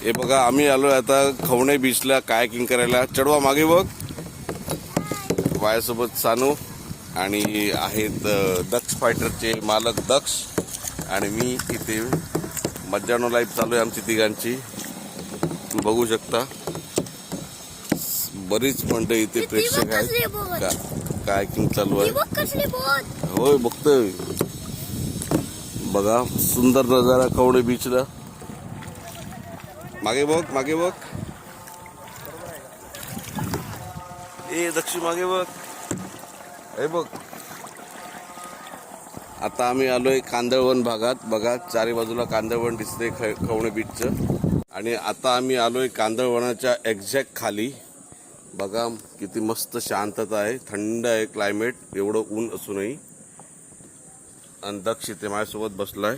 हे बघा आम्ही आलोय आता खवणे बीचला कायाकिंग करायला. चढवा मागे बघ. माझ्यासोबत सानू आणि आहेत दक्ष फायटरचे मालक दक्ष आणि मी. इथे मज्जानो लाईफ चालू आहे आमची तिघांची. तुम्ही बघू शकता बरीच मंडळी इथे प्रेक्षक आहेत. कायाकिंग चालू आहे. होय बघतोय. बघा सुंदर नजारा खवणे बीचला. मागे बघ मागे बघ. ए दक्षिण मागे बघ. हे बघ आता आम्ही आलोय कांदळवन भागात. बघा चारी बाजूला कांदळवन दिसते खवणे बीचचं. आणि आता आम्ही आलोय कांदळवनाच्या एक्झॅक्ट खाली. बघा किती मस्त शांतता आहे. थंड आहे क्लायमेट एवढं ऊन असूनही. आणि दक्ष इथे माझ्यासोबत बसलाय.